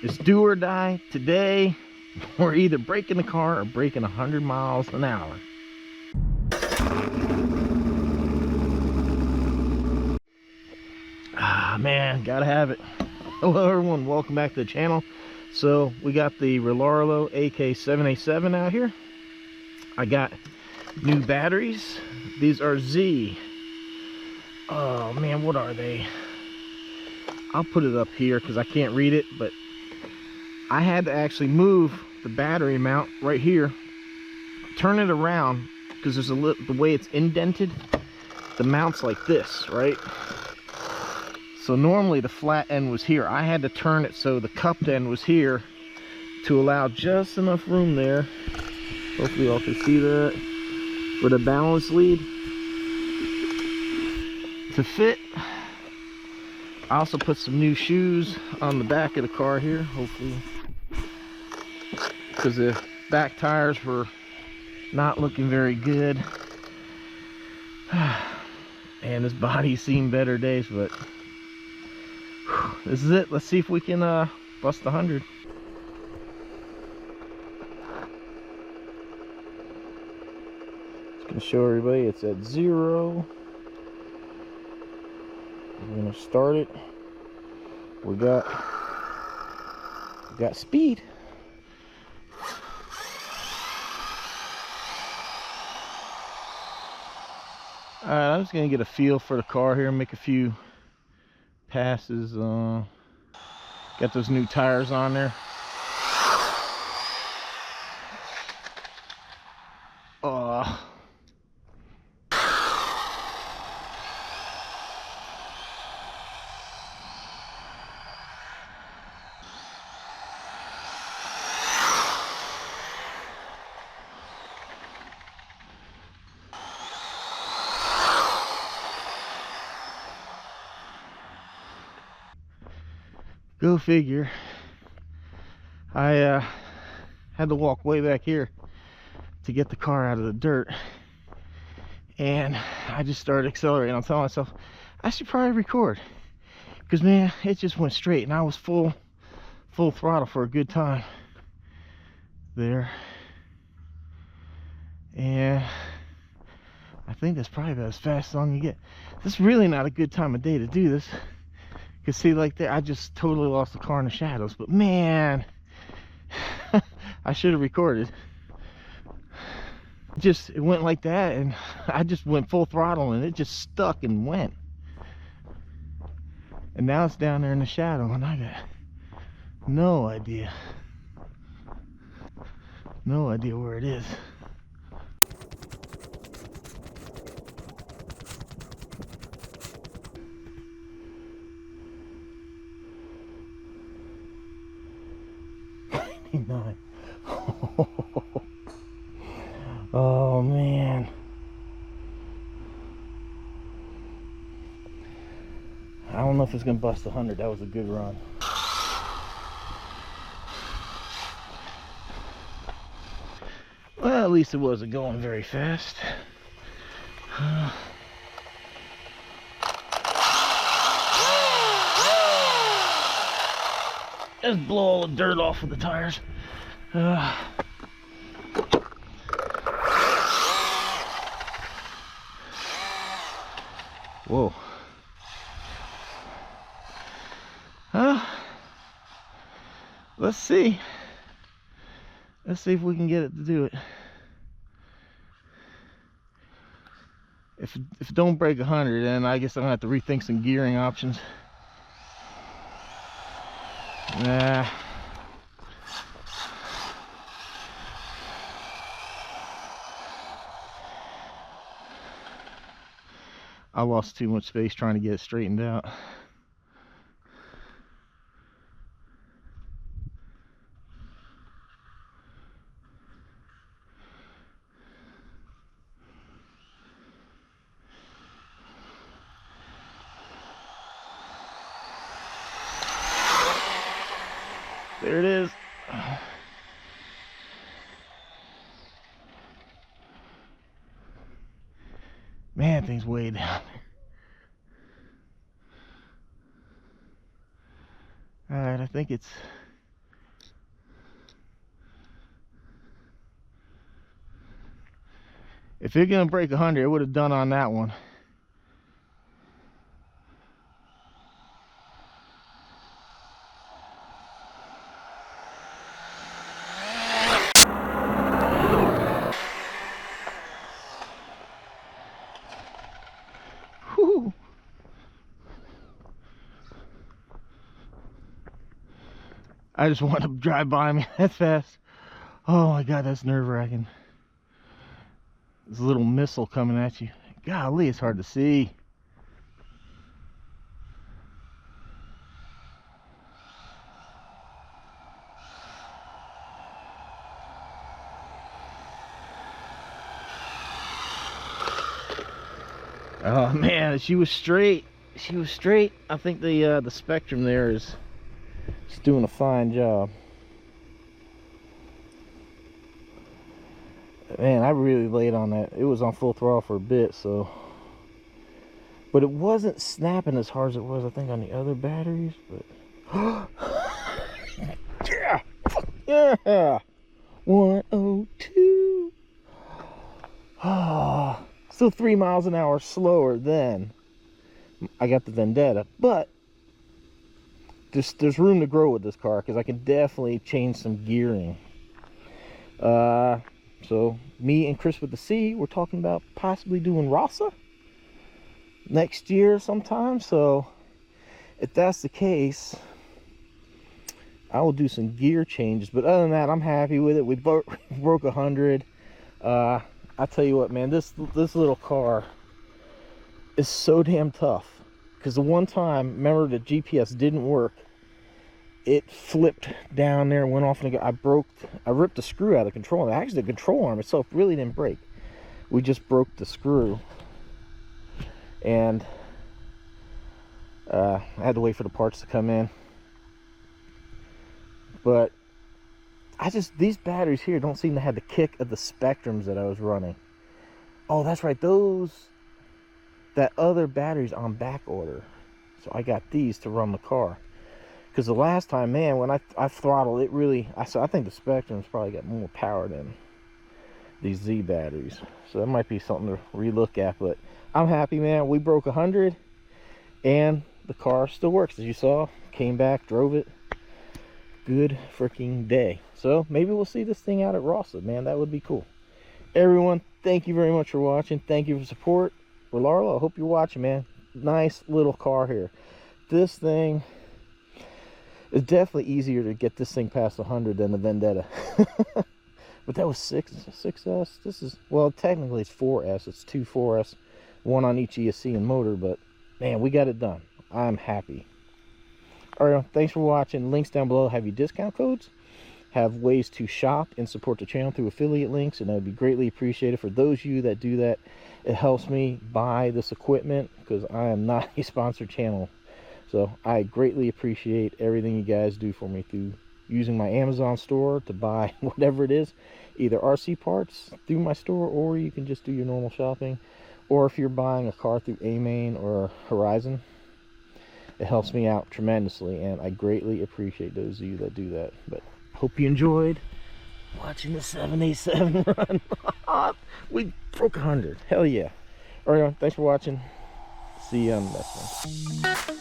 It's do or die. Today, we're either breaking the car or breaking 100 miles an hour. Ah, man, gotta have it. Hello, everyone. Welcome back to the channel. So, we got the Rlaarlo AK787 out here. I got new batteries. These are Z. Oh, man, what are they? I'll put it up here because I can't read it, but I had to actually move the battery mount right here, turn it around because there's the way it's indented, the mount's like this, right? So normally the flat end was here. I had to turn it so the cupped end was here to allow just enough room there. Hopefully y'all can see that for the balance lead to fit. I also put some new shoes on the back of the car here, hopefully, because the back tires were not looking very good. And this body's seen better days, but this is it. Let's see if we can bust 100. Just gonna show everybody it's at 0. We're gonna start it. We got speed. Alright, I'm just gonna get a feel for the car here and make a few passes. Got those new tires on there. Go figure. I had to walk way back here to get the car out of the dirt, and I just started accelerating. I'm telling myself I should probably record, because man, it just went straight and I was full throttle for a good time there. And I think that's probably about as fast as I'm gonna get. This is really not a good time of day to do this, because see, like there, I just totally lost the car in the shadows. But man, I should have recorded. It went like that, and I just went full throttle, and it just stuck and went. And now it's down there in the shadow, and I got no idea where it is. Oh man, I don't know if it's gonna bust 100. That was a good run. Well, at least it wasn't going very fast. Just blow all the dirt off of the tires. Whoa. Let's see. Let's see if we can get it to do it. If it don't break 100, then I guess I'm gonna have to rethink some gearing options. Nah. I lost too much space trying to get it straightened out. There it is. Man, things way down. Alright, I think it's... If you're gonna break 100, it would have done on that one. Whew. I just want to drive by me that fast. Oh my god, that's nerve-wracking. This little missile coming at you. Golly, it's hard to see. Oh man, she was straight. She was straight. I think the spectrum there is just doing a fine job. Man, I really laid on that. It was on full throttle for a bit, so. But it wasn't snapping as hard as it was, I think, on the other batteries. But yeah, yeah, 102. Ah, still 3 miles an hour slower than I got the Vendetta, but there's room to grow with this car because I can definitely change some gearing. So me and Chris with the C, we're talking about possibly doing Rasa next year sometime. So if that's the case, I will do some gear changes. But other than that, I'm happy with it. We broke 100. I tell you what, man, this little car is so damn tough. Because the one time, remember, the GPS didn't work. It flipped down there, went off, and I ripped the screw out of the control arm. Actually, the control arm itself really didn't break. We just broke the screw, and I had to wait for the parts to come in. But these batteries here don't seem to have the kick of the Spectrums that I was running. Oh, that's right, that other battery's on back order, so I got these to run the car. Because the last time, man, when I throttled it, really, I think the Spectrum's probably got more power than these Z batteries. So that might be something to relook at. But I'm happy, man. We broke 100, and the car still works. As you saw, came back, drove it. Good freaking day. So maybe we'll see this thing out at Rasa, man. That would be cool. Everyone, thank you very much for watching. Thank you for support. Rlaarlo, I hope you're watching, man. Nice little car here. This thing... it's definitely easier to get this thing past 100 than the Vendetta. But that was 6S. This is, well, technically it's 4S. It's 2 4S, one on each ESC and motor. But man, we got it done. I'm happy. All right, thanks for watching. Links down below have your discount codes, have ways to shop and support the channel through affiliate links, and that would be greatly appreciated. For those of you that do that, it helps me buy this equipment because I am not a sponsored channel. So I greatly appreciate everything you guys do for me through using my Amazon store to buy whatever it is, either RC parts through my store, or you can just do your normal shopping. Or if you're buying a car through AMAIN or Horizon, it helps me out tremendously, and I greatly appreciate those of you that do that. But hope you enjoyed watching the 787 run. We broke 100. Hell yeah. All right, thanks for watching. See you on the next one.